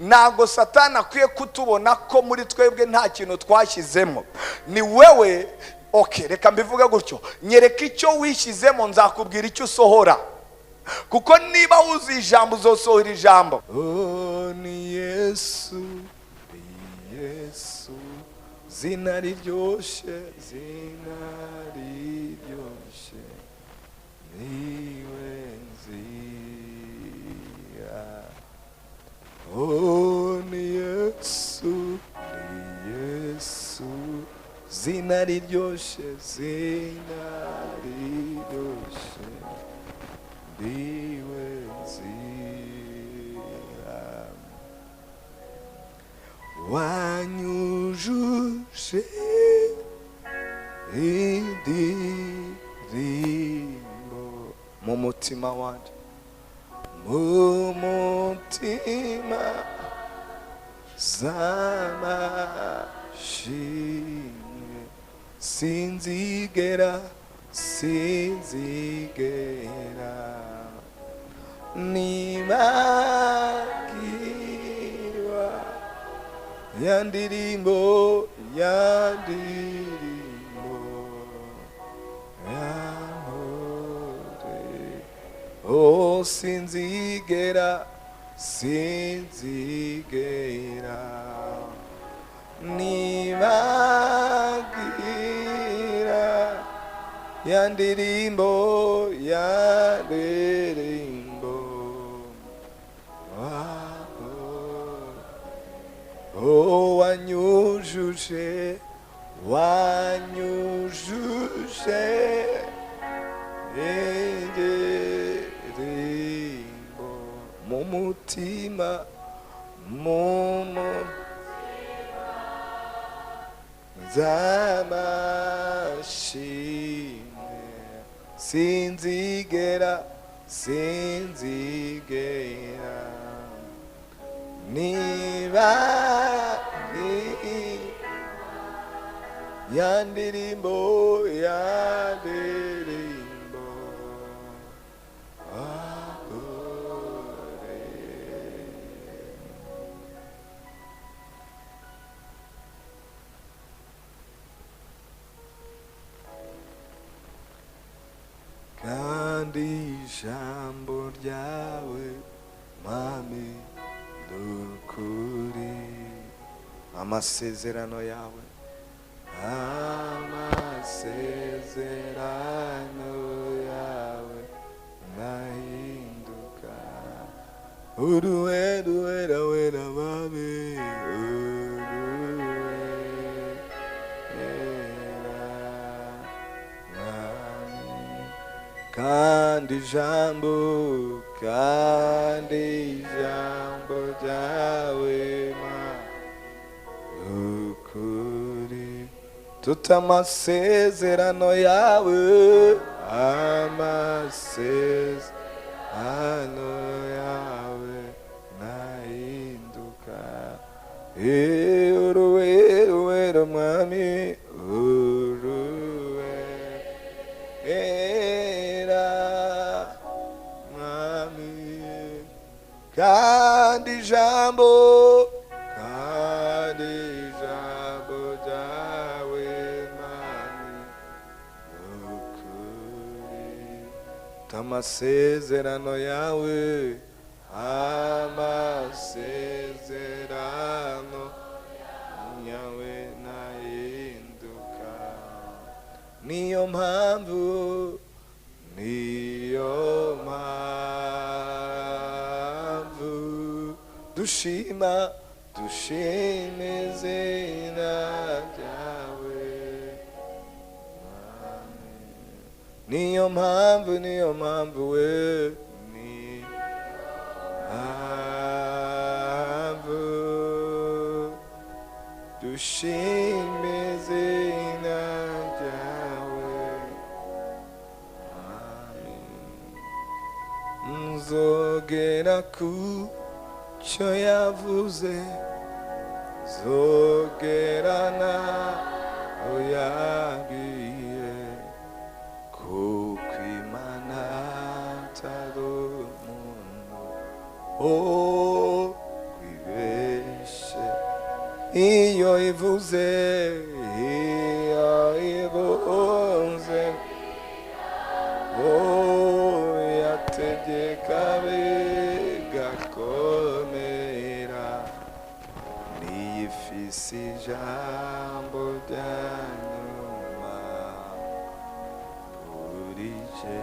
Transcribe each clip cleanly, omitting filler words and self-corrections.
ntago Satani akwiye kutubona ko muri twebwe nta kintu twashyizemo. Ni wewe, okay, reka mbivuge gutyo, nyereka icyo wishyizemo nzakubwira icyo usohora, kuko niba wuzi ijambo uzosohora ijambo. Oh, ni Yesu, Yesu, zina riryoshe, zina riryoshe, niwe nzira. Oh, ni Yesu, Yesu, zina riryoshe, zina riryoshe, niwe nzira. Wanyujuje indirimbo mu mutima wanje, mu mutima z'amashimwe, sinzigera nibagirwa ya ndirimbo yahore. Oh, sinzigera nibagira ya ndirimbo oh, wanyujuje indirimbo mu mutima z'amashimwe, sinzigera ya ndirimbo kandi ijambo ryawe Mwami n'ukuri, amasezerano yawe nahinduka. Uruwera Mwami, kandi ijambo ryawe ukuri, tuta amasezerano yawe, amasezerano yawe nahinduka. Uruwera Mwami, kandi ijambo ryawe Mwami ukuri, amasezerano yawe, amasezerano yawe nahinduka. Niyo mpamvu dushima izina ryawe. Niyo mpamvu we, dushima izina ryawe. Nzogera ku cyo yavuze, zogerana oyabwiye, kuko Imana atari umuntu, oh, kwibera iyo ivuze yategeka bigakomera niyifise ijambo rya nyuma urije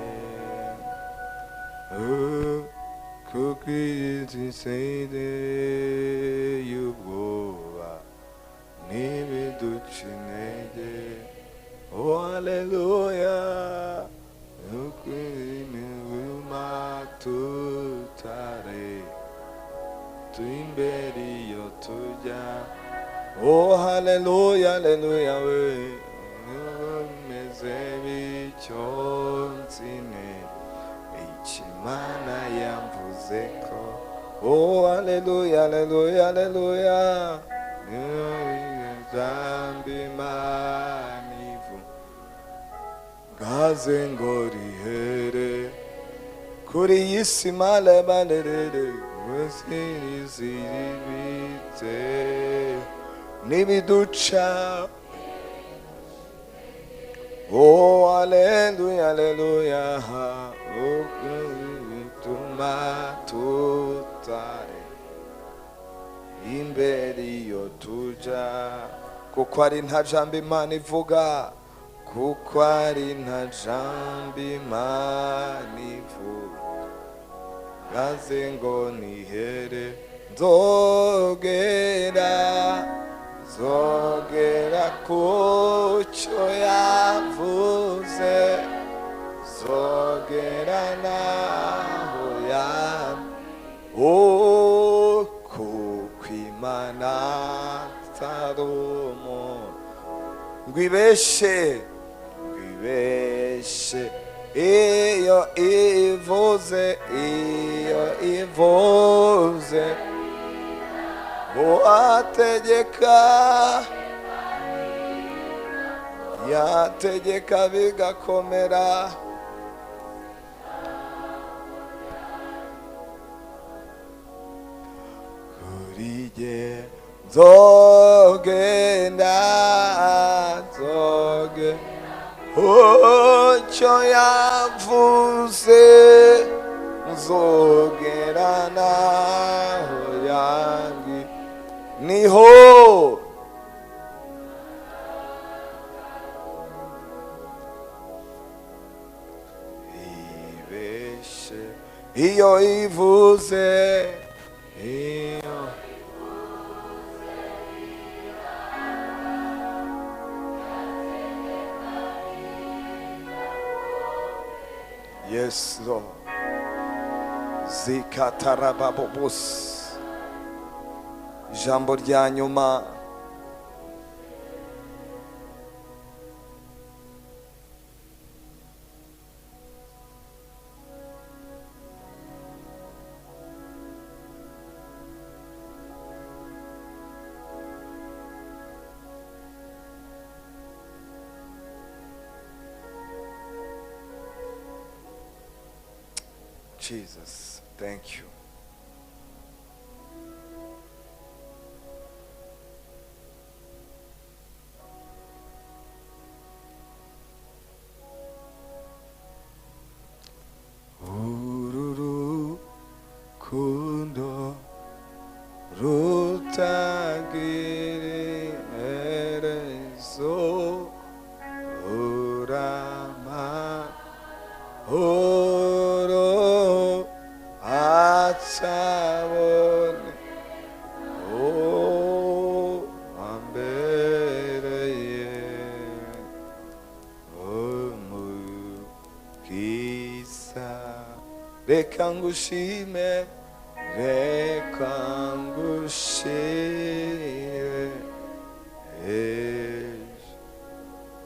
kuko izisede y'ubwoba n'ibiduca intege. Oh haleluya, ukwimewuma tutare tuimbere iyo tujya. Oh haleluya, haleluya we meze bityo nzine Imana yamvuze ko. Oh haleluya, haleluya, haleluya zambi manivu gaze ngo rihere kuri yisi male balerere wesiriziribite nibiduca. Oh haleluya, haleluya bituma tutare imbere iyo tuja, kuko ari nta jambo Imana ivuga, kuko ari nta jambo Imana ivuga gaze ngo nihere. Zogera kucyo yavuze, zogera naho kuko Imana atari umuntu ngo ibeshe iyo ivuze yategeka bigakomera. Kuri jye nzogenda icyo yavuze, nzogera naho yangi niho. Ibeshe iyo ivuze Yes Lord. Zikatarababos. Ijambo rya nyuma. Jesus, thank you. Ururu kundo rutagiri erezo urama atsabone ambereye umukisa. Reka ngushime, reka ngushime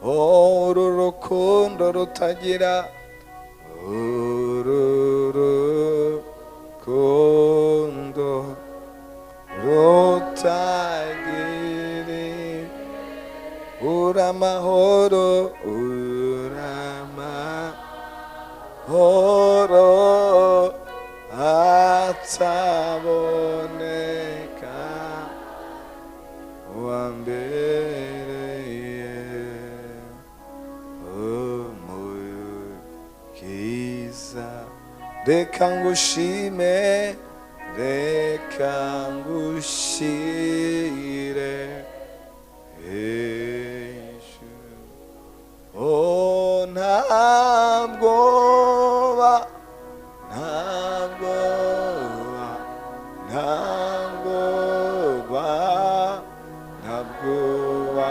uru rukundo rutagira urukundo rutagiri uramahoro ataboneka reka ngushime, reka ngushire hejuru. Oh, ntabwoba, ntabwoba, ntabwoba, ntabwoba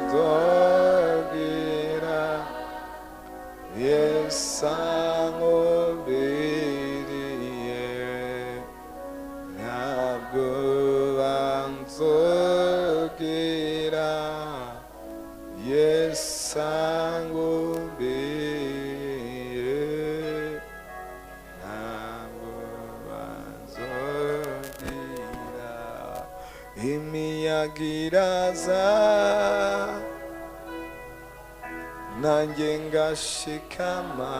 nzogira, Yesu ankubiriye. Ntabwoba nzogira, Yesu ankubiriye. Ntabwoba nzogira. Imiyaga iraza nanjye ngashikama,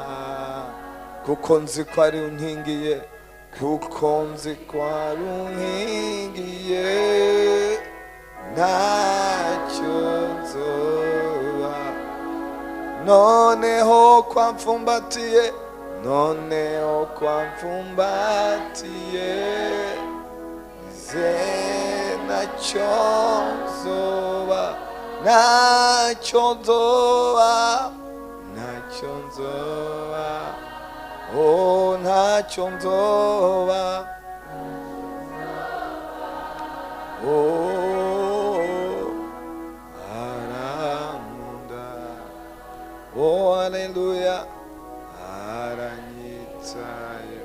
kuko nzi ko ari unkingiye, kuko nzi ko ari unkingiye. Ntacyo nzoba, noneho kwamfumbatiye, noneho kwamfumbatiye, ze ntacyo nzoba, ntacyo nzoba, ntacyo nzoba, oh ntacyo nzoba, oh arankunda, oh haleluya, aranyitaye.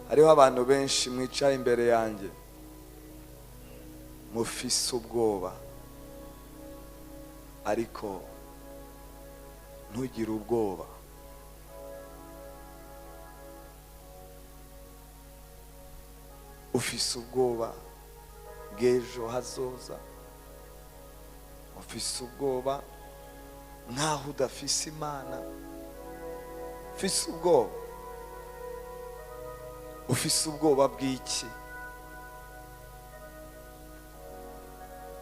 Hariho abantu benshi mwicaye imbere yanjye mufise ubwoba, ariko ntugire ubwoba. Ufise ubwoba bw'ejo hazoza, ufise ubwoba nkaho udafise Imana, ufise ubwoba. Ufise ubwoba bw'iki?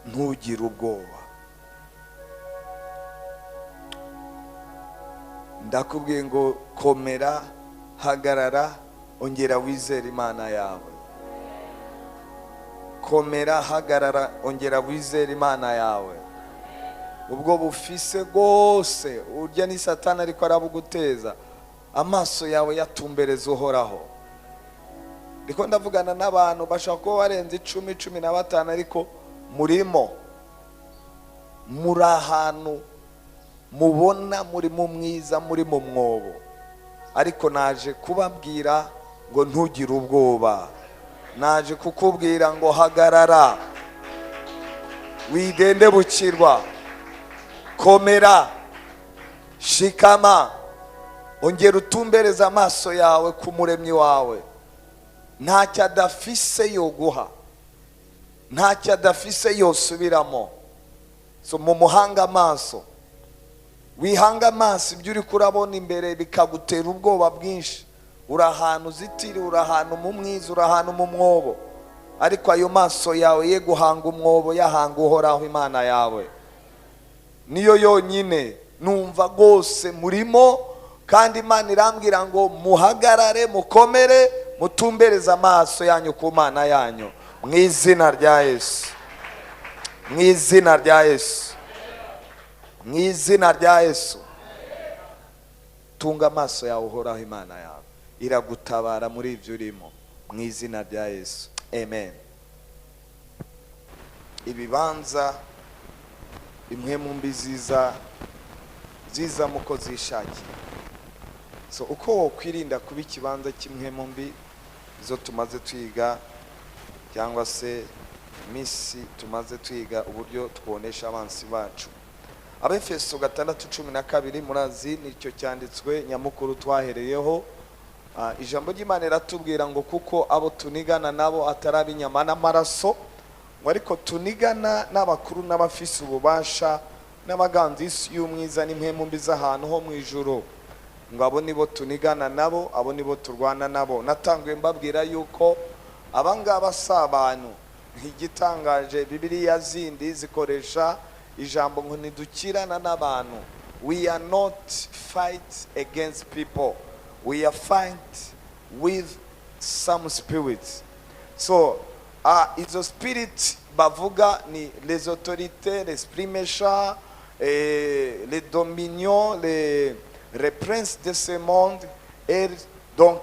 Ntugire ubwoba. Ndakubwiye ngo komera, hagarara, ongera wizere Imana yawe. Komera, hagarara, ongera wizere Imana yawe. Ubwo bufise bwose urya ni Satani ariko arabuguteza, amaso yawe yatumbereza Uhoraho. Ndiko ndavugana n'abantu bashaka ko barenze 10-15, ariko muri ahantu mubona muri mu mwiza, muri mu mwobo. Ariko naje kubabwira ngo ntugire ubwoba, naje kukubwira ngo hagarara, widende bukirwa, komera, shikama, ongera utumbereza amaso yawe ku Muremyi wawe. Ntacyo adafise yoguha, ntacyo adafise yosubiramo. So mu muhanga amaso, wihanga amaso ibyo uri kurabona imbere bikagutera ubwoba bwinshi. Uri ahantu uzitiriwe, uri ahantu mu mwiza, uri ahantu mu mwobo, ariko ayo maso yawe ye guhanga umwobo, yahanga Uhoraho Imana yawe. Niyo yonyine numva rwose murimo, kandi Imana irambwira ngo muhagarare, mukomere, mutumbereze amaso yanyu ku Mana yanyu, mu izina rya Yesu, mu izina rya Yesu, mu izina rya Yesu. Tunga amaso yawe Uhoraho Imana yawe, iragutabara muri ibyo urimo, mu izina rya Yesu, amen. Ibibanza imwe mu mbi ziza muko zishakiye. So uko wokwirinda kuba ikibanza kimwe mu mbi zo tumaze twiga, cyangwa se misi tumaze twiga uburyo twonesha abansi bacu. Abefeso 6:12 murazi nicyo cyanditswe nyamukuru twahereyeho. Ijambo ry'Imana riratubwira ngo kuko abo tunigana nabo atari inyama n'amaraso, ngo ariko tunigana n'abakuru n'abafise ububasha n'abaganzi isi y'umwiza n'impemu mbi z'ahantu ho mu ijuru, ngo abo nibo tunigana nabo, abo nibo turwana nabo. Natanguye mbabwira yuko abangaba si abantu. Igitangaje, Bibiliya zindi zikoresha ijambo ngo ntidukirana n'abantu. We are not fight against people. we are fight with some spirits. So izo spirit bavuga ni les autorités, l'esprit méchant, les dominions, les princes de ce monde. Et donc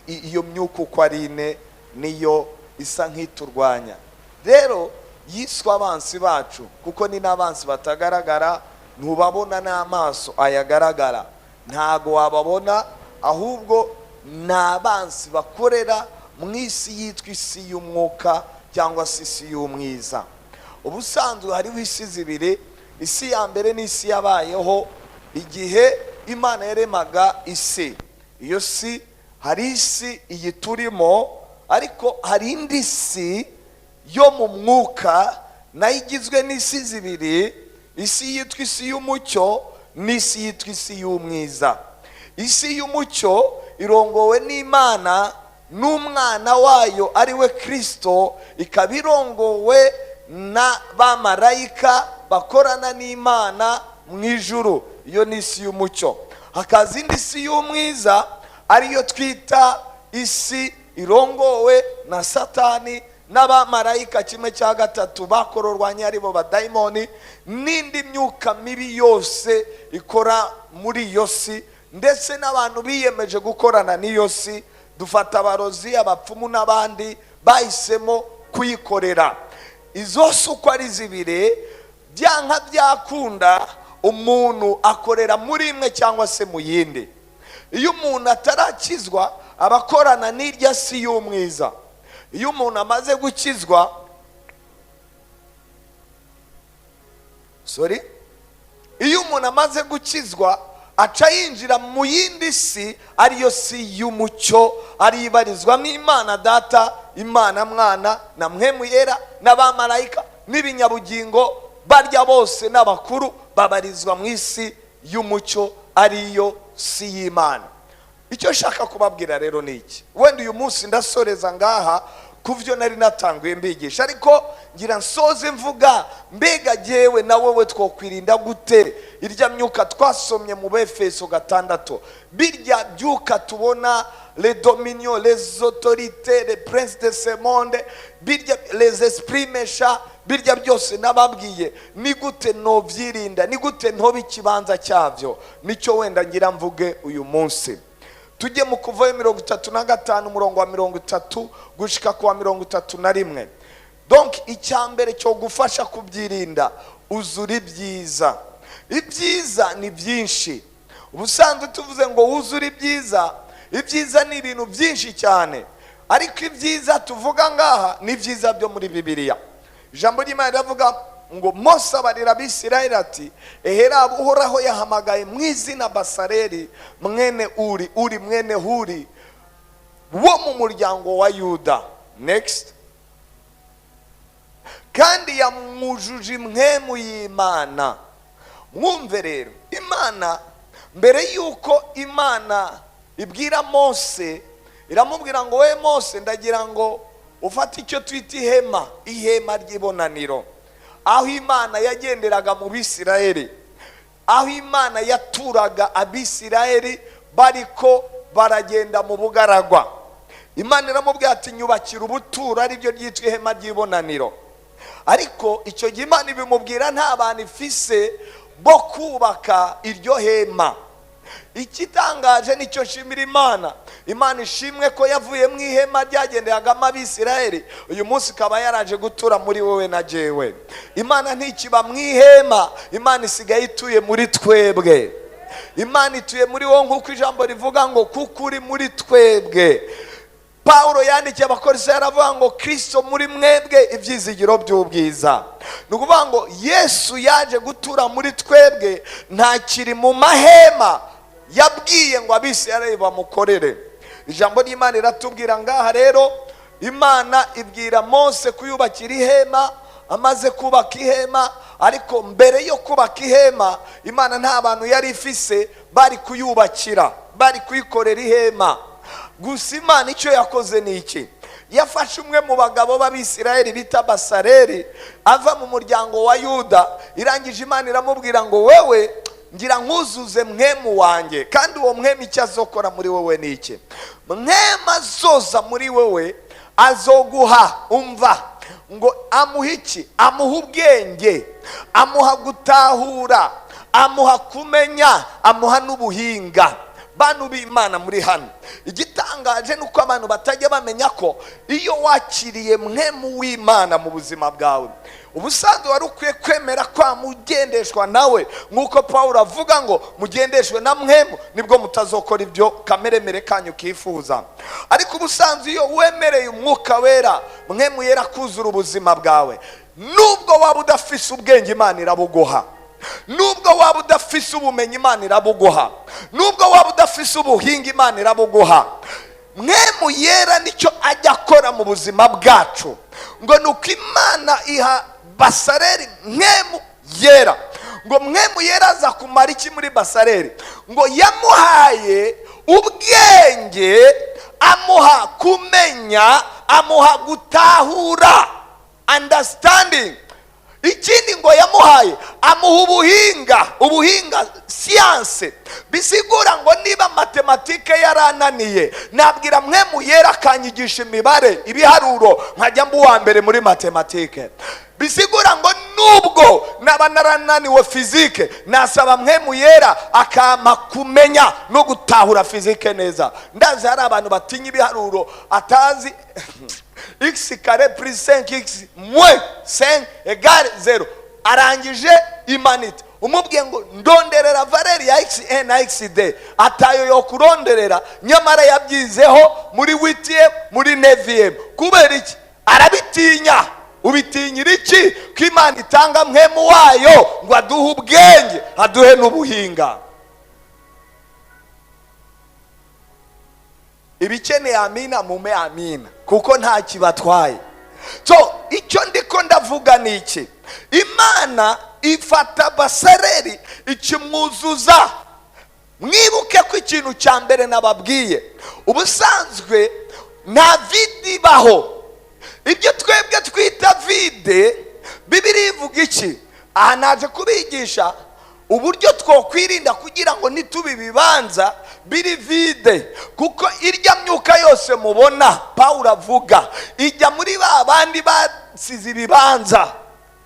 iyo myuka uko ari ine niyo isa nk'iturwanya. Rero yiswa abansi bacu kuko ni n'abansi batagaragara, ntubabona n'amaso ayagaragara, ntago wababona, ahubwo n'abansi bakorera mu isi yitwa isi y'umwuka cyangwa se isi y'umwiza. Ubusanzwe hariho isi zibiri, isi ya mbere n'isi yabayeho igihe Imana yaremaga isi. Iyo si hari isi iyi turimo, ariko hari indi si yo mu mwuka nayo igizwe n'isi zibiri, isi yitwa isi y'umucyo n'isi yitwa isi y'umwiza. Isi y'umucyo irongowe n'Imana n'umwana wayo ari we Kristo, ikaba irongowe na bamarayika bakorana n'Imana mu ijuru. Iyo ni isi y'umucyo. Hakaza indi si y'umwiza ariyo twita isi irongowe na Satani n'abamarayika kimwe cya gatatu bakororwanye aribo badayimoni, n'indi myuka mibi yose ikora muri iyo si, ndetse n'abantu biyemeje gukorana n'iyo si. Dufata abarozi, abapfumu n'abandi bahisemo kuyikorera. Izo si uko ari zibiri, byanka byakunda umuntu akorera muri imwe cyangwa se mu yindi. Iyo umuntu atarakizwa abakorana n'irya si y'umwiza. Iyo umuntu amaze gukizwa, iyo umuntu amaze gukizwa aca yinjira mu yindi si, ariyo si y'umucyo, ari ibarizwamo Imana Data, Imana Mwana na Mpwemu Yera n'abamarayika n'ibinyabugingo, barya bose n'abakuru babarizwa mu isi y'umucyo, ariyo si y'Imana. Icyo shaka kubabwira rero ni iki. Wenda uyu munsi ndasoreza ngaha kuvyo nari natanguye mbigisha, ariko ngira nsoze mvuga mbega jewe na wowe twokwirinda gute irya myuka twasomye mu Befeso 6. Birya byuka tubona, les dominions, les autorités, les princes de ce monde, birya les esprits méchants, birya byose nababwiye ni gute no byirinda, ni gute ntoba ikibanza cyavyo. Nicyo wenda ngira mvuge uyu munsi. Tujye mu Kuvayo 35 umurongo wa 30 gushika ku wa 31. Donc icyambere cyo gufasha kubyirinda, uzura ibyiza. Ibyiza ni byinshi. Ubusanzwe tuvuze ngo uzura ibyiza, ibyiza ni ibintu byinshi cyane, ariko ibyiza tuvuga ngaha ni byiza byo muri Bibiliya. Ijambo ry'Imana riravuga ngo Mose abarira Abisirayeli ati, ehera Uhoraho yahamagaye mu izina Basareli mwene Uri mwene Huri wo mu muryango wa Yuda. Next. Kandi yamwujuje impwemu y'Imana. Mwumve rero, Imana mbere yuko Imana ibwira Mose, iramubwira ngo we Mose, ndagira ngo ufate icyo twita ihema ry'ibonaniro. Aho Imana yagenderaga mu Bisirayeli, aho Imana yaturaga Abisirayeli bariko baragenda mu bugaragwa. Imana iramubwira ati nyubakira ubuturo, ari byo ryitwa ihema ry'ibonaniro. Ariko icyo gihe Imana ibimubwira nta bantu ifise bo kubaka iryo hema. Ikitangaje nicyo shimira Imana. Imana ishimwe ko yavuye mu ihema ryagenderagamo Abisirayeli, uyu munsi ikaba yaraje gutura muri wowe na jewe. Imana ntikiba mu ihema, Imana isigaye ituye muri twebwe. Imana ituye muri wowe nk'uko ijambo rivuga ngo kuko uri muri twebwe. Paulo yandikiye Abakolosayi aravuga ngo Kristo muri mwebwe ibyizigiro by'ubwiza. Ni ukuvuga ngo Yesu yaje gutura muri twebwe, ntakiri mu mahema yabwiye ngo Abisirayeli bamukorere. Ijambo ry'Imana iratubwira ngaha rero, Imana ibwira Mose kuyubakira ihema. Amaze kubaka ihema, ariko mbere yo kubaka ihema Imana nta bantu yari ifise bari kuyubakira, bari kuyikorera ihema. Gusa Imana icyo yakoze ni iki? Yafashe umwe mu bagabo b'Abisirayeli bita Basareli, ava mu muryango wa Yuda. Irangije Imana iramubwira ngo wewe ngira nkuzuze mwemu wanjye. Kandi uwo mwemu icyo azokora muri wowe ni iki? Mwemu azoza muri wowe azoguha, umva, ngo amuha iki? Amuha ubwenge, amuha gutahura, amuha kumenya, amuha n'ubuhinga. Bantu b'Imana muri hano, igitangaje nuko abantu batajya bamenya ko iyo wakiriye mwemu w'Imana mu buzima bwawe, ubusanzwe wari ukwiye kwemera kwa mugendeshwa nawe, nk'uko Pawulo avuga ngo mugendeshwe na mwemu nibwo mutazokora ibyo kameremere kanyu kifuza. Ariko ubusanzwe iyo wemereye umwuka wera, mwemu yera kuzura ubuzima bwawe, nubwo waba udafise ubwenge Imana irabuguha, nubwo waba udafise ubumenyi Imana irabuguha, nubwo waba udafise ubuhinga Imana irabuguha. Mwemu yera nicyo ajya akora mu buzima bwacu, ngo nuko Imana iha Basareli mwemu yera. Ngo mwemu yera aza kumara iki muri Basareli? Ngo yamuhaye ubwenge, amuha kumenya, amuha gutahura, understanding. Ikindi ngo yamuhaye, amuha ubuhinga, siyanse. Bisigura ngo niba matematike yarananiye, nabwira mwemu yera akanyigisha imibare, ibiharuro, nkajya mba uwa mbere muri matematike. Bisigura ngo nubwo naba narananiwe fizike, nasaba mwemu yera akampa kumenya no gutahura fizike neza. Ndazi hari abantu batinya ibiharuro, atazi x carré plus 5x moins 5 égale 0, arangije imanite. Umubwiye ngo ndonderera valeri ya xn na xd, atayo yo kuronderera, nyamara yabyizeho muri 8e muri 9e. Kubera iki? Arabitinya. Ubitinyira iki? Ko Imana itanga mwemu wayo ngo aduhe ubwenge, aduhe n'ubuhinga. Ibikeneye amina mume amina, kuko nta kibatwaye. So icyo ndiko ndavuga ni iki? Imana ifata Basareli ikimwuzuza. Mwibuke ko ikintu cya mbere nababwiye, ubusanzwe nta vide ibaho. Ibyo twebwe twita vide, Bibiliya ivuga iki? Aha naje kubigisha uburyo twokwirinda kugira ngo nitubi bibanza biri vide. Kuko irya myuka yose mubona Pawulo avuga ijya muri ba bandi basize ibibanza.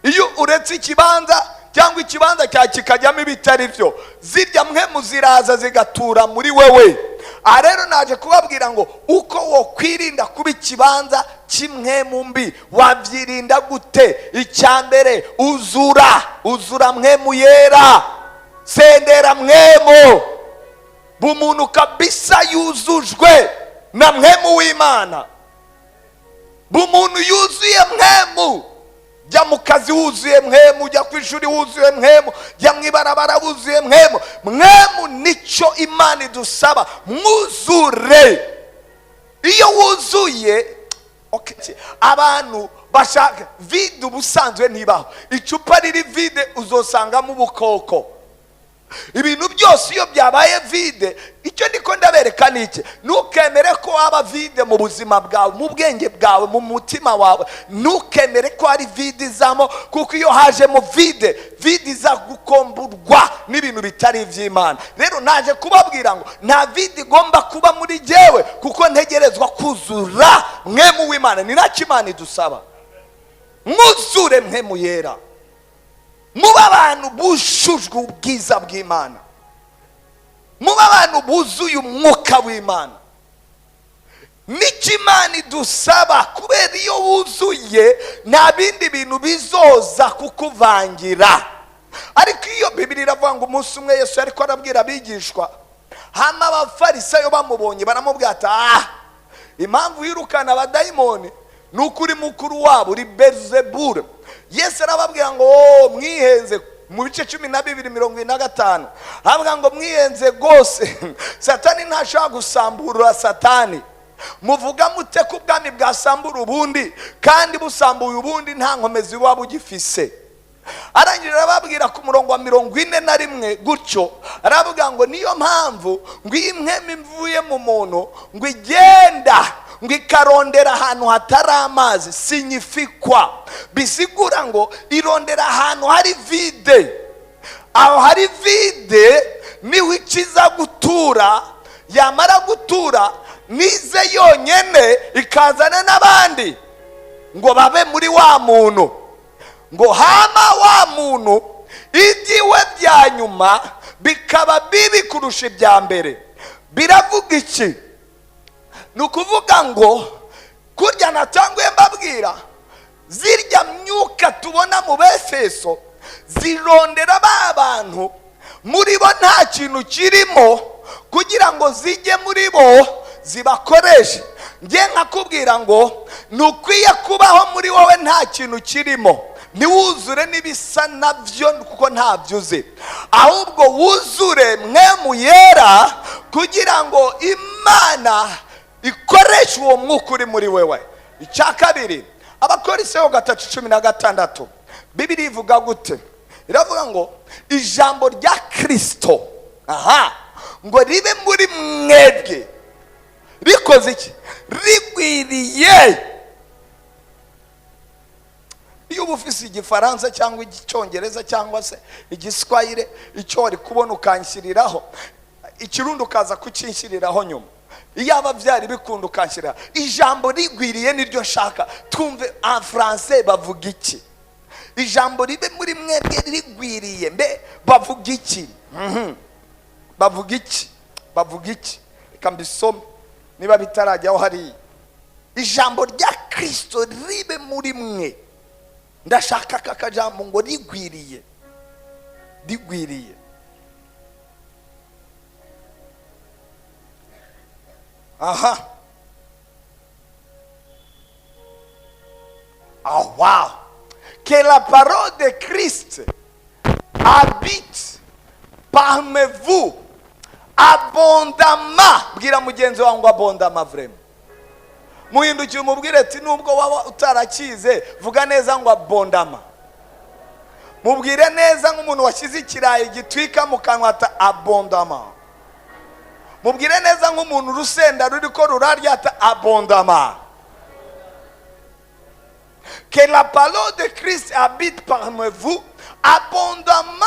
Iyo uretse ikibanza cyangwa ikibanza cya kikajyamo ibitari byo, zirya mwemu ziraza zigatura muri wewe. Rero naje kubabwira ngo uko wokwirinda kuba ikibanza kimwemu mbi, wabyirinda gute? Icyambere, uzura mwemu yera, sendera mwemu. Bumuntu kabisa yuzujwe na mwemu w'Imana, bumuntu yuzuye mwemu. Jya mu kazi wuzuye mwemu, jya ku ishuri wuzuye mwemu, jya mu ibarabara wuzuye mwemu. Mwemu nicyo Imana idusaba, mwuzure. Iyo wuzuye, abantu bashaka vide ubusanzwe ntibaho. Icupa riri vide uzosangamo ubukoko. Ibintu byose iyo byabaye vide, icyo ndiko ndabereka niki? Nukemere ko waba vide mu buzima bwawe, mu bwenge bwawe, mu mutima wawe. Nukemere ko ari vide izamo, kuko iyo haje mu vide iza gukomburwa n'ibintu bitari iby'Imana. Rero naje kubabwira ngo nta vide igomba kuba muri jewe, kuko ntegerezwa kuzura mwemu w'Imana. Ni nacyo Imana idusaba, mwuzure mwemu yera. Muba abantu bushujwe ubwiza bw'Imana, muba abantu buzuye umwuka w'Imana. Nicyo Imana idusaba, kubera iyo wuzuye nta bindi bintu bizoza kukuvangira. Ariko iyo Bibiliya iravuga ngo umunsi umwe Yesu ariko arabwira abigishwa, hama abafarisayo bamubonye baramubwira ati impamvu yirukana abadayimoni nuko uri mukuru wabo, uri Belzebule. Yesu arababwira ngo mwihenze. Mu bice 12:25 avuga ngo mwihenze gose, Satani ntashaka gusambura Satani. Muvuga mute ko ubwami bwasambura ubundi, kandi busambuye ubundi nta nkomezi waba ugifise? Arangirira arababwira ku murongo wa 41 gutyo, aravuga ngo niyo mpamvu ngo iyi mwemu imvuye mu muntu ngo igenda ngo ikarondera ahantu hatari amazi, sinyifikwa. Bisigura ngo irondera ahantu hari vide. aho hari vide niho ikiza gutura, yamara gutura nize yonyine ikazana n'abandi ngo babe muri wa muntu, ngo hama wa muntu ibyiwe bya nyuma bikaba bibi kurusha ibya mbere. Biravuga iki? Ni ukuvuga ngo kurya natanguye mbabwira, zirya myuka tubona mu Befeso zirondera ba bantu muri bo nta kintu kirimo kugira ngo zijye muri bo zibakoreshe. Ngiye nkakubwira ngo nukwiye kubaho muri wowe nta kintu kirimo, ntiwuzure n'ibisa nabyo kuko ntabyo uzi, ahubwo wuzure mwemu yera kugira ngo Imana ikoreshe uwo mwuka uri muri wewe. Icya kabiri, Abakorisayo 3:16 Bibiri ivuga gute? Iravuga ngo ijambo rya Kristo ngo ribe muri mwebwe rikoze iki? Rigwiriye. Iyo ufise igifaransa cyangwa icyongereza cyangwa se igiswahili, icyo wari kubona ukanshyiriraho, ikirundi ukaza kukinshyiriraho nyuma. Iyo abavyari bikunda ukanshyirira ijambo rigwiriye niryo nshaka twumve en français bavuga iki. Ijambo ribe muri mwebwe rigwiriye, mbe bavuga iki? Bavuga iki? Bavuga iki? Reka mbisome niba bitarajyaho hari. Ijambo rya Kristo ribe muri mwe. Ndashaka kakajambo ngo rigwiriye. Rigwiriye. Wow. Que la parole de Christ habite parmi vous abondamment. Bwira mugenzi wangu abondamment vraiment. Muhindukiye umubwire ati nubwo waba utarakize vuga neza ngo abondamment. Mubwire neza nk'umuntu washyize ikirayi gitwika mu kanwa ata abondamment. Mubwire neza nk'umuntu urusenda ruriko rurarya ata abondamment. Que la parole de Christ habite parmi vous abondamment.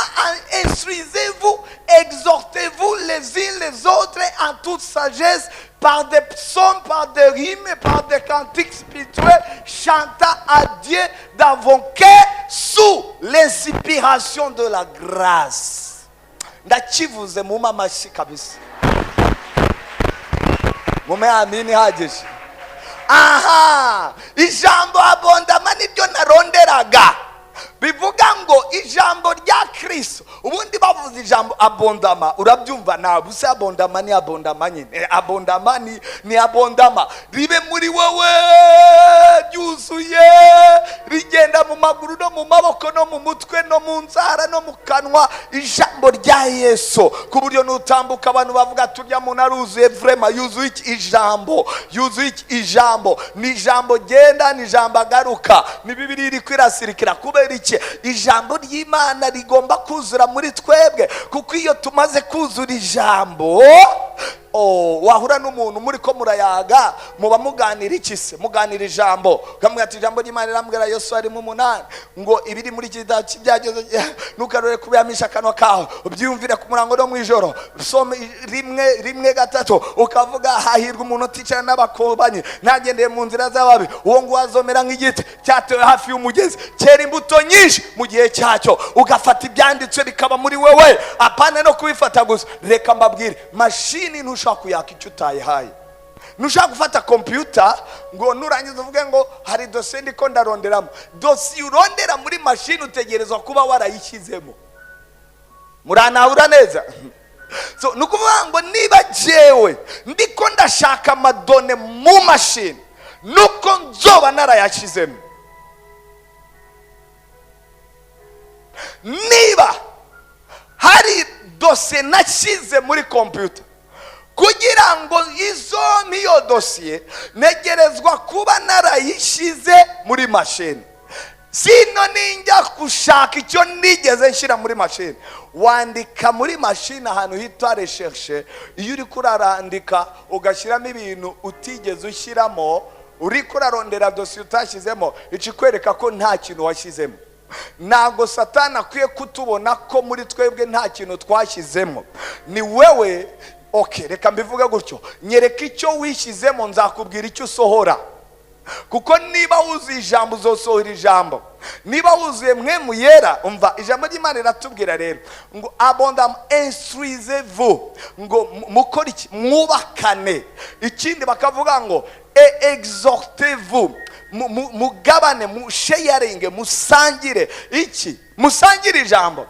Instruisez-vous, exhortez-vous les uns les autres en toute sagesse, par des psaumes, par des rimes et par des cantiques spirituels, chantant à Dieu dans vos cœurs sous l'inspiration de la grâce. Ndachivuze muma mashi kabisa. Mume amini hajeshi. Ijambo abondama nibyo naronderaga. Bivuga ngo ijambo rya Kristo. Ubundi bavuze ijambo abondama, urabyumva ntabwo se abondama ni abondama nyine. Abondama ni abondama. Ribe muri wowe ryuzuye, rigenda mu maguru no mu maboko no mu mutwe no mu nzara no mu kanwa. Ijambo rya Yesu ku buryo nutambuka abantu bavuga turya muntu aruzuye vraiment. Yuzuye ijambo, yuzuye ijambo. Ni ijambo genda, ni ijambo agaruka. Ni Bibiri iri kwirasirikira kubera iki? Ijambo ry'Imana rigomba kuzura muri twebwe, kuko iyo tumaze kuzura ijambo, wahura n'umuntu muri ko murayaga muba muganira iki se? Muganira ijambo. Kamwe ati ijambo ry'Imana rirambwira Yesu ari mu 8 ngo ibiri muri kidaci byageze nukarore kubiyamisha kanwa kaho ubyumvire ku murango no mwijoro. Some rimwe gatatu ukavuga hahirwa umuntu uticara n'abakobanye nagendeye mu nzira z'ababi, uwo ngo azomera nk'igiti cyatewe hafi y'umugezi cyera imbuto nyinshi mu gihe cyacyo. Ugafata ibyanditswe bikaba muri wewe, apana no kubifata gusa. Reka mbabwire, mashini ntushaka kuyaka icyo utayihaye. Ntushaka gufata computer ngo nurangiza uvuge ngo hari dosiye ndiko ndaronderamo. Dosiye urondera muri mashini utegerezwa kuba warayishyizemo. Muranahura neza? So nukuvuga ngo niba jewe ndiko ndashaka amadone mu mashini, nuko nzoba narayashyizemo. Niba hari dosiye nashyize muri computer, kugira ngo izo niyo dosiye negerezwa kuba narayishize muri mashini. Sino ninjya kushaka icyo nigeze nshyira muri mashini, wandika muri mashini ahantu hita recherche. Iyo uri kurarandika ugashyiramo ibintu utigeze ushyiramo, uri kurarondera dosiye utashyizemo, ikikwereka ko nta kintu washyizemo. ntago satani akwiye kutubona ko muri twebwe nta kintu twashyizemo. Ni wewe, okay, reka mbivuge gutyo, nyereka icyo wishyizemo nzakubwira icyo usohora. Kuko niba wuzuye ijambo uzosohora ijambo. Niba wuzuye Mpwemu Yera, umva ijambo ry'Imana riratubwira rero ngo abondamment instruisez-vous, ngo mukora iki, mwubakane. Ikindi bakavuga ngo exhortez-vous, mugabane, musharing, musangire. Iki musangire ijambo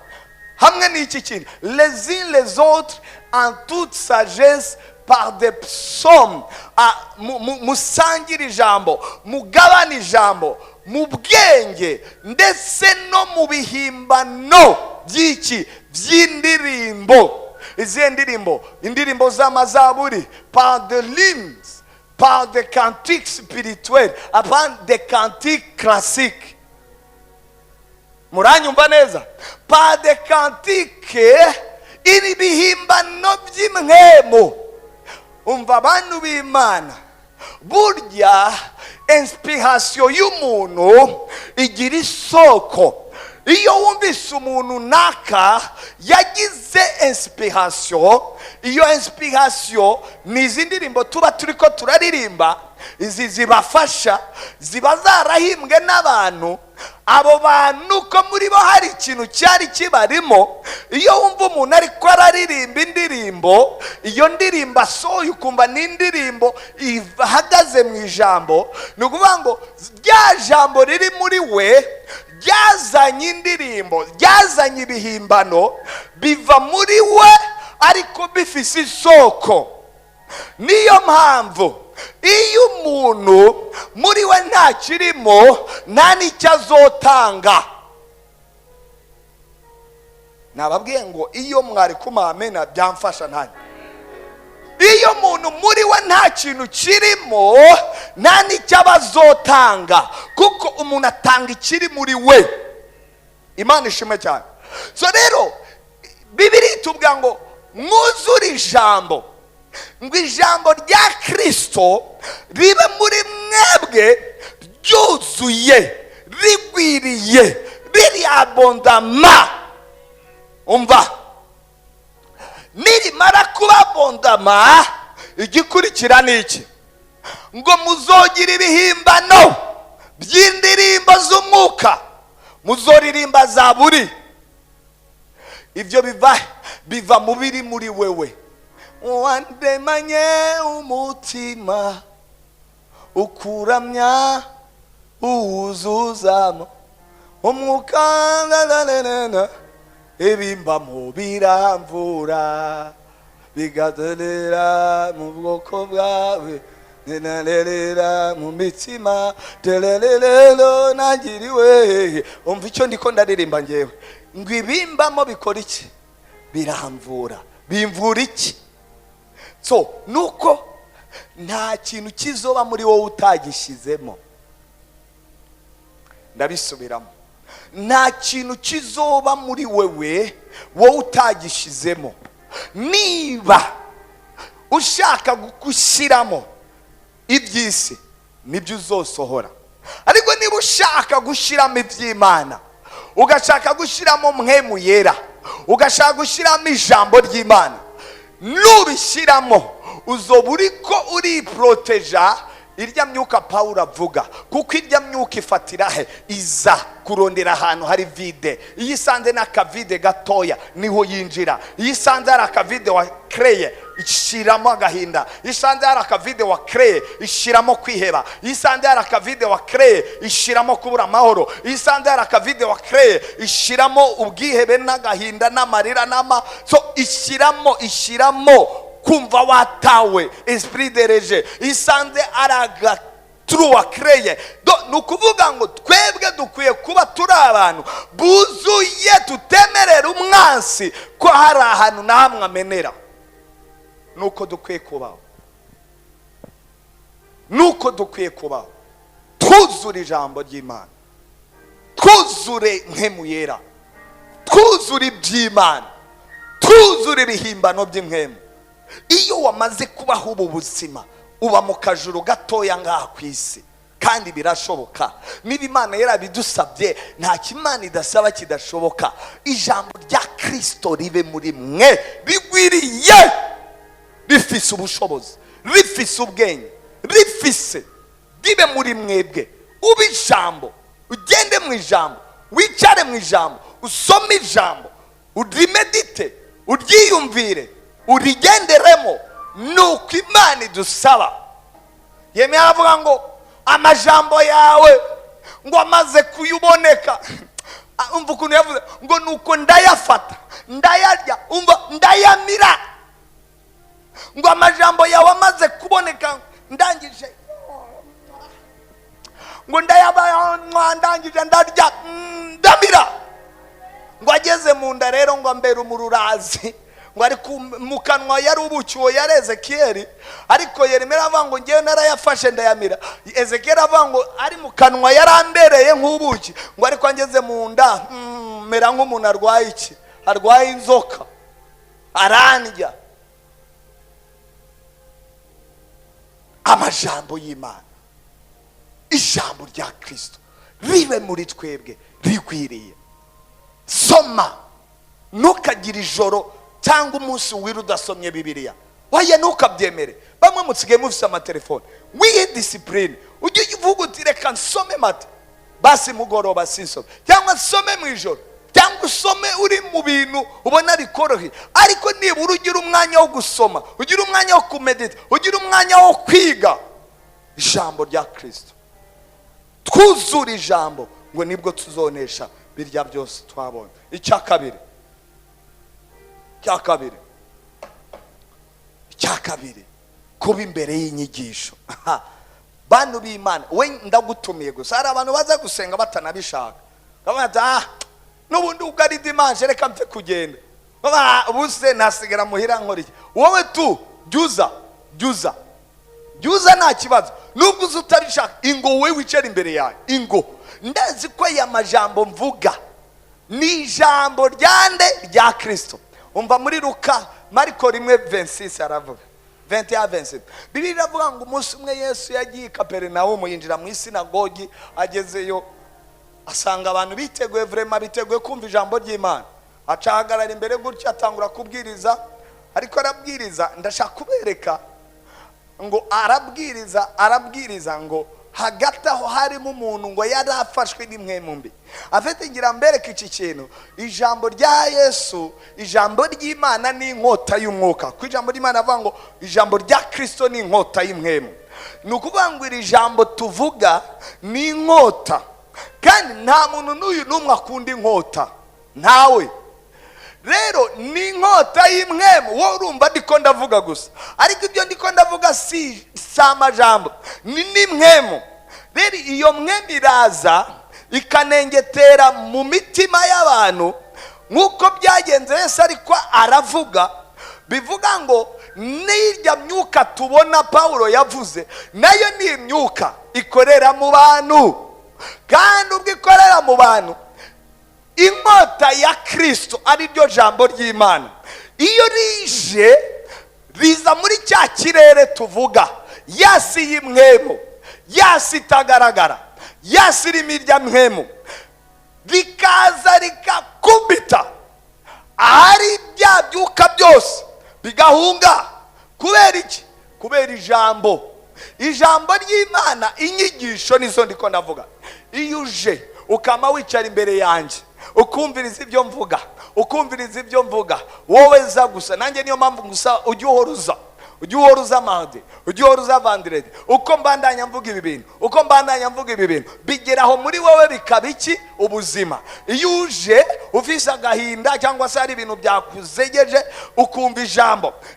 hamwe n'iki kindi, les uns les autres en toute sagesse par des psaumes. Musangire ijambo, mugabane ijambo mu bwenge ndetse no mu bihimbano by'iki, by'indirimbo. Izi ndirimbo, indirimbo z'amazaburi, par de l'hymnes, par des cantiques spirituels, avant des cantiques classiques. Muranyumva neza? Par des cantiques, iri bihimbano by'imwemo. Umva abantu b'Imana, burya inspiration y'umuntu igira isoko. Iyo wumvise umuntu naka yagize inspiration, iyo inspiration ni izi ndirimbo tuba turiko turaririmba, izi zibafasha, ziba zarahimbwe n'abantu. Abo bantu ko muri bo hari ikintu cyari kibarimo. Iyo wumva umuntu ariko araririmba indirimbo, iyo ndirimbo asohoye ukumva ni indirimbo ihagaze mu ijambo, ni ukuvuga ngo rya jambo riri muri we ryazanye indirimbo, ryazanye ibihimbano, biva muri we ariko bifise isoko. Niyo mpamvu iyo umuntu muri we nta kirimo, nta n'icyo azotanga. Nababwiye ngo iyo mwari kumamena byamfasha nanjye. Iyo umuntu muri we nta kintu kirimo, nta n'icyo abazotanga, kuko umuntu atanga ikiri muri we. Imana ishimwe cyane. So rero Bibiri itubwira ngo mwuzure ijambo, ngo ijambo rya Kristo ribe muri mwebwe ryuzuye, rigwiriye, riri abondama. Umva, nirimara kuba abondama, igikurikira ni iki? Ngo muzogira ibihimbano by'indirimbo z'umwuka, muzoririmba zaburi. Ibyo biva mu biri muri wewe. Wandemanye umutima, ukuramya uwuzuzamo umwuka, ibimbamo biramvura, bigaterera mu bwoko bwawe, nenarerera mu mitima, tererero nagiriwe. Umva icyo ndiko ndaririmba ngewe, ngo ibimbamo bikora iki? Biramvura. Bimvura iki? So nuko nta kintu kizoba muri wowe utagishyizemo. Ndabisubiramo, nta kintu kizoba muri wowe utagishyizemo. Niba ushaka gushyiramo iby'isi, nibyo uzosohora. Ariko niba ushaka gushyiramo iby'Imana, ugashaka gushyiramo Mpwemu Yera, ugashaka gushyiramo ijambo ry'Imana, nubishyiramo uzoba uriko uriproteja irya myuka Pawulo avuga. Kuko irya myuka ifatira he? Iza kurondera ahantu hari vide. Iyo isanze n'akavide gatoya niho yinjira. Iyo isanze hari akavide wa kreye, ishiramo agahinda. Iyo isanze hari akavide wa kreye, ishiramo kwiheba. Iyo isanze hari akavide wa kreye, ishiramo kubura amahoro. Iyo isanze hari akavide wa kreye, ishiramo ubwihebe n'agahinda n'amarira so ishiramo kumva watawe, esprit de rejet. Isanze araga truwa kreye. Nukuvuga ngo twebwe dukwiye kuba turi abantu buzuye, tutemerera umwansi ko hari ahantu na hamwe amenera. Nuko dukwiye kubaho, nuko dukwiye kubaho. Twuzure ijambo ry'Imana, twuzure Mpwemu Yera, twuzure iby'Imana, twuzure ibihimbano by'Impwemu. Iyo wamaze kubaho ubu buzima, uba mu kajuru gatoya ngaha ku isi, kandi birashoboka. Niba Imana yarabidusabye nta kimana idasaba kidashoboka. Ijambo rya Kristo ribe muri mwe rigwiriye, rifise ubushobozi, rifise ubwenge, rifise ribe muri mwebwe. Ube ijambo, ugende mu ijambo, wicare mu ijambo, usome ijambo, urimedite, uryiyumvire, urigenderemo. Nuko Imana idusaba. Yemeye avuga ngo amajambo yawe ngo amaze kuyuboneka, umva ukuntu yavuze ngo nuko ndayafata ndayarya, umva ndayamira. Ngo amajambo yawe amaze kuboneka ndangije, ngo ndayabandangije ndarya ndamira. Ngo ageze mu nda rero ngo ambera umururazi, ngo ari mu kanwa yari ubuki. Uwo yari Ezekiyeli, ariko Yeremiya avuga ngo ngewe narayafashe ndayamira. Ezekiyeli avuga ngo ari mu kanwa yarambereye nk'ubuki, ngo ariko angeze mu nda mera nk'umuntu arwaye iki, arwaye inzoka, arandya. Amajambo y'Imana, ijambo rya Kristo ribe muri twebwe rigwiriye. Soma, ntukagire ijoro cyangwa umunsi wira udasomye Bibiliya. Waya ntukabyemere. Bamwe mutsigaye mufise amatelefone. Wihe discipline, ujye uvuga uti reka nsome mate basi mugoroba sinsome, cyangwa nsome mu ijoro, cyangwa usome uri mu bintu ubona bikoroheye. Ariko nibura ugira umwanya wo gusoma, ugira umwanya wo kumedita, ugira umwanya wo kwiga ijambo rya Kristo. Twuzure ijambo ngo nibwo tuzonesha birya byose twabonye. Icya kabiri, kuba imbere y'inyigisho. Bantu b'Imana, we ndagutumiye gusa. Hari abantu baza gusenga batanabishaka, bamata n'ubundi ugari dimanche reka mfe kugenda, ubuse nasigara muhira nkora iki. Wowe tu juza nta kibazo. Nubwo utabishaka, ingo we wicare imbere yawe. Ingo ndazi ko ya majambo mvuga ni ijambo ryande rya Kristo. Umva muri Luka Mariko 1:26 aravuga 21:27. Bibiliya iravuga ngo umunsi umwe Yesu yagiye i Kaperinawumu, yinjira mu isinagogi. Agezeyo asanga abantu biteguye, vraiment biteguye kumva ijambo ry'Imana. Acahagarara imbere gutya atangura kubwiriza. Ariko arabwiriza, ndashaka kubereka ngo arabwiriza ngo hagati aho harimo umuntu ngo yari afashwe n'imwemu mbi. Afite ngira mbereke iki kintu. Ijambo rya Yesu, ijambo ry'Imana ni inkota y'umwuka. Ku ijambo ry'Imana avuga ngo ijambo rya Kristo ni inkota y'imwemu. Ni ukuvuga ngo iri jambo tuvuga ni inkota, kandi nta muntu n'uyu n'umwe akunda inkota, ntawe. Rero ni inkota y'imwemu. Wowe urumva ndiko ndavuga gusa, ariko ibyo ndiko ndavuga si amajambo, ni n'imwemu. Rero iyo mwemu iraza ikanengetera mu mitima y'abantu nk'uko byagenze Yesu. Ariko aravuga, bivuga ngo n'irya myuka tubona Pawulo yavuze nayo ni imyuka ikorera mu bantu. Kandi ubwo ikorera mu bantu, inkota ya Kristo ari ryo jambo ry'Imana, iyo rije riza muri cya kirere tuvuga, yasi y'imwemu, yasi itagaragara, yasi imirya mwemu, rikaza rikakubita ahari bya byuka byose bigahunga. Kubera iki? Kubera ijambo ry'Imana. Inyigisho nizo ndiko ndavuga. Iyo uje ukama wicara imbere yanjye ukumviriza ibyo mvuga, wowe za gusa. Nanjye niyo mpamvu gusa ujye uhoruza mardi, ujye uhoruza vendredi. Uko mbandanya mvuga ibi bintu, bigeraho muri wowe bikaba iki? Ubuzima. Iyo uje ufise agahinda cyangwa se hari ibintu byakuzegeje, ukumva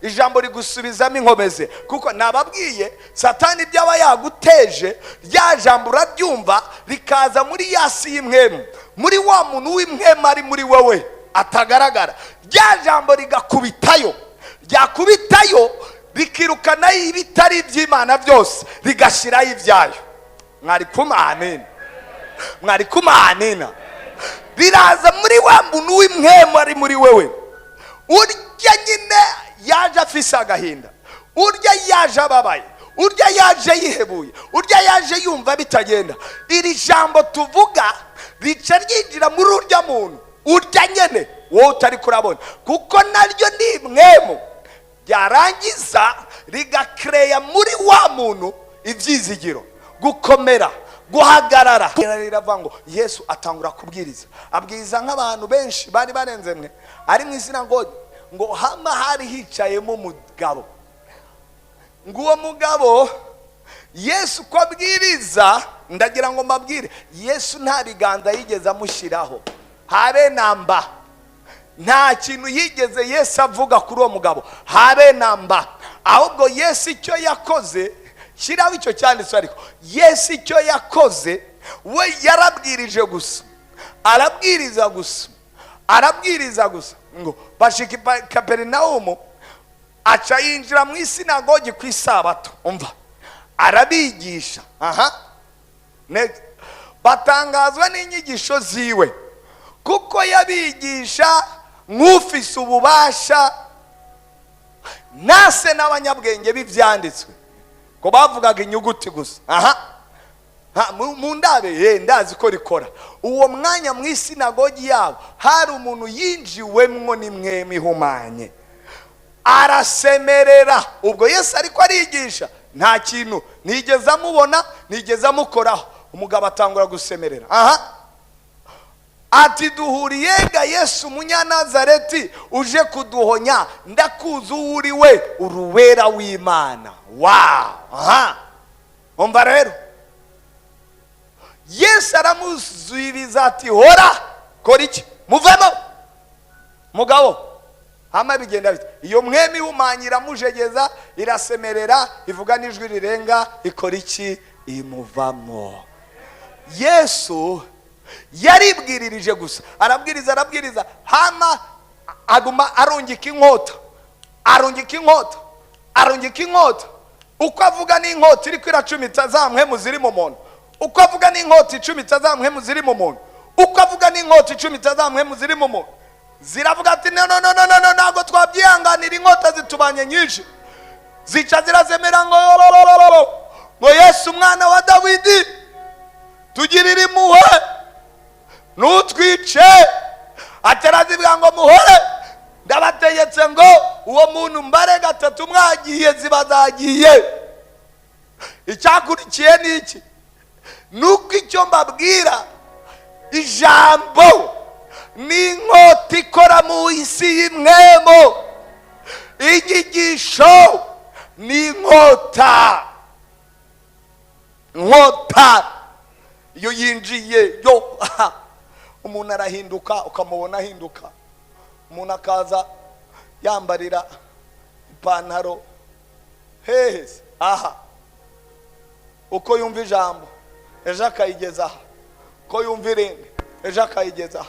ijambo rigusubizamo inkomezi. Kuko nababwiye Satani byaba yaguteje, rya jambo uraryumva rikaza muri yasi y'imwemu, muri wa muntu w'imwemu ari muri wowe atagaragara. Rya jambo rigakubitayo, ryakubitayo rikirukana ibitari iby'Imana byose, rigashiraho ibyayo. Mwari kumanina. Riraza muri wa muntu w'imwemu ari muri wewe. Urya nyine yaje afise agahinda, urya yaje ababaye, urya yaje yihebuye, urya yaje yumva bitagenda. Iri jambo tuvuga rica ryinjira muri urya muntu urya nyene wowe utari kurabona, kuko naryo ni mwemu byarangiza rigakreya muri wa muntu ibyizigiro, gukomera, guhagarara. Riravuga ngo Yesu atangura kubwiriza, abwiriza nk'abantu benshi bari barenze mwe, ari mu izina ngo hama hari hicayemo umugabo. Ngo uwo mugabo Yesu ko abwiriza, ndagira ngo mbabwire, Yesu nta biganza yigeze amushyiraho, habe namba. Nta kintu yigeze Yesu avuga kuri uwo mugabo, habe namba. Ahubwo Yesu icyo yakoze, shyiraho icyo cyanditse, ariko Yesu icyo yakoze, we yarabwirije gusa, arabwiriza gusa, arabwiriza gusa. Ngo bashika Kaperinaumu, aca yinjira mu isinagogi ku isabato, umva, arabigisha. Batangazwa n'inyigisho ziwe, kuko yabigisha nk'ufise ububasha, nase n'abanyabwenge b'ivyanditswe, ko bavugaga inyuguti gusa. Mu ndabe ndazi ko rikora. Uwo mwanya mu isinagogi yabo hari umuntu yinjiwemwo n'imwemu ihumanye, arasemerera. Ubwo Yesu ariko arigisha, nta kintu nigeze amubona, nigeze amukoraho. Umugabo atangura gusemerera. Ati duhuriyega Yesu Umunyanazareti, uje kuduhonya, ndakuzi uri we, uruwera w'Imana. Wow! Umva rero, Yesu aramusubiza ati hora, kora iki? Muvemo. Mugabo hama bigenda bite? Iyo mwemi ihumanye iramujegeza, irasemerera, ivuga n'ijwi rirenga, ikora iki? Imuvamo. Yesu yaribwiririje gusa, arabwiriza, hama aguma arungika inkota, uko avuga n'inkota iri kwiracumita za mpwemu ziri mu muntu, uko avuga n'inkota icumita za mpwemu ziri mu muntu, uko avuga n'inkota icumita za mpwemu ziri mu muntu, ziravuga ati no, ntabwo twabyihanganira, inkota zitubanye nyinshi. Zica zirazemera ngo Yesu umwana wa Dawidi, tugirire impuhwe, nutwice. Atarazivuga ngo muhore, ndabategetse ngo uwo muntu mbare gatatu mwagiye ziba zagiye. Icyakurikiye ni iki? Nuko icyo mbabwira, ijambo ni inkota ikora mu isi y'imwemo, inyigisho ni inkota. Iyo yinjiye yo umuntu arahinduka, ukamubona ahinduka. Umuntu akaza yambarira ipantaro hehese, uko yumva ijambo ejo akayigeza, uko yumva irindi ejo akayigeza,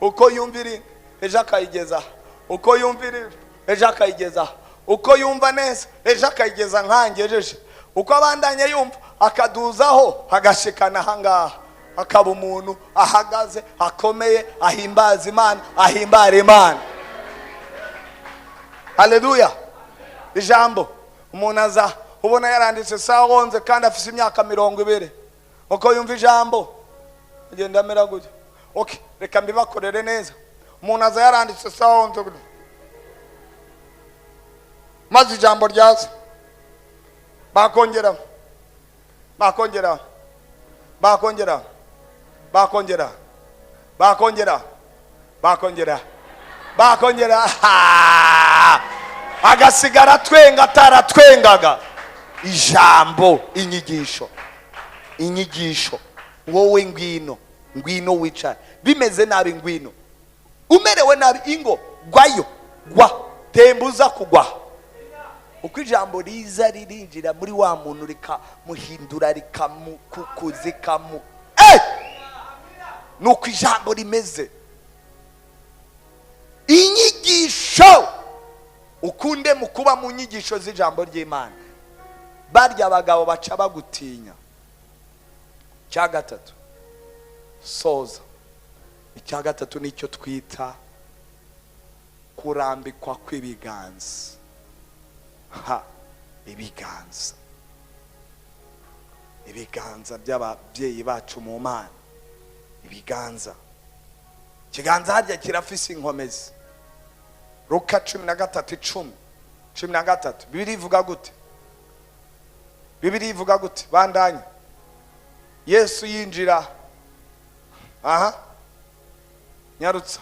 uko yumva irindi ejo akayigeza, uko yumva irindi ejo akayigeza, uko yumva neza ejo akayigeza nkangejeje, uko abandanye yumva akaduzaho agashikana ahangaha, akaba umuntu ahagaze akomeye, ahimbaza Imana, ahimbara Imana. Haleluya. Ijambo umuntu aza ubona yaranditse saa 11 kandi afite imyaka 20, uko yumva ijambo agenda amera gutyo. Okay, reka mbibakorere neza. Umuntu aza yaranditse saa 11 maze ijambo ryaza, bakongera agasigara twenga ataratwengaga. Ijambo, inyigisho. Wowe ngwino wicara, bimeze nabi ngwino, umerewe nabi ingo gwayo, tembuza kugwa. Uko ijambo riza ririnjira muri wa muntu rikamuhindura, rikamukukuzikamu. Nuko ijambo rimeze. Inyigisho, ukunde mu kuba mu nyigisho z'ijambo ry'Imana, barya abagabo baca bagutinya. Cya gatatu soza, icya gatatu nicyo twita kurambikwa kw'ibiganza. Ibiganza ibiganza by'ababyeyi bacu mu Mana. Ibiganza, ikiganza harya kirafise inkomezi. Luka 13:10. Bibiri ivuga gute? Bibiri ivuga gute? Bandanye. Yesu yinjira. Nyarutsa.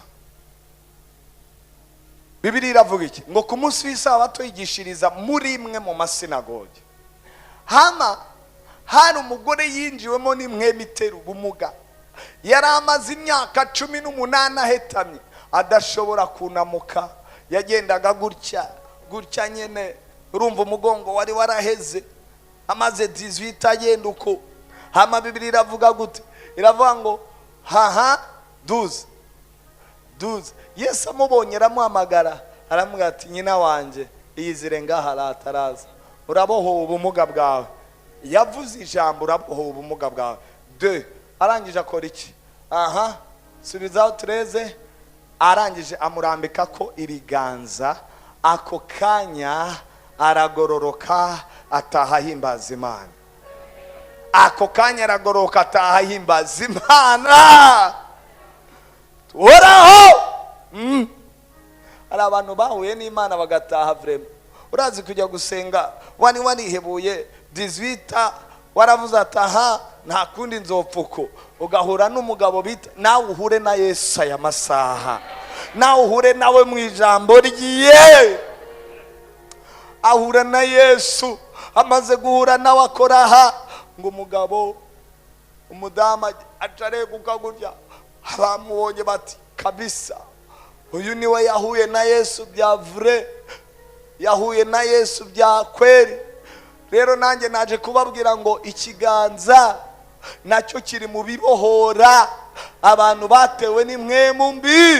Bibiri iravuga iki? Ngo ku munsi w'isabato yigishiriza muri imwe mu masinagogi. Hari umugore yinjiwemo n'imwema itera ubumuga. Yari amaze imyaka 18 ahetamye, adashobora kunamuka. Yagendaga gutya nyene, urumva umugongo wari waraheze. Amaze 18 agenda uko. Bibiri iravuga gute? Iravuga ngo 12. Yesu amubonye aramuhamagara, aramubwira ati nyina wanje iyizire ngaha arataraza, urabohowe ubumuga bwawe. Yavuze ijambo urabohowe ubumuga bwawe. Arangije akora iki? Subizaho 13. Arangije amurambika ko ibiganza, ako kanya aragororoka ataha himbaza Imana. Ako kanya aragororoka ataha himbaza Imana. Tuhoraho. Hari abantu bahuye n'Imana bagataha vrema. Urazi kujya gusenga wanihebuye 18 waravuze ataha nta kundi nzopfuko, ugahura n'umugabo bita nawe uhure na Yesu aya masaha, nawe uhure nawe mu ijambo ryiye. Ahura na Yesu, amaze guhura nawe akoraha ngo umugabo umudama acareguka gutya. Abamubonye bati kabisa uyu niwe yahuye na Yesu bya vrai, yahuye na Yesu bya kweli. Rero nanjye naje kubabwira ngo ikiganza nacyo kiri mu bibohora abantu batewe n'imwemu mbi.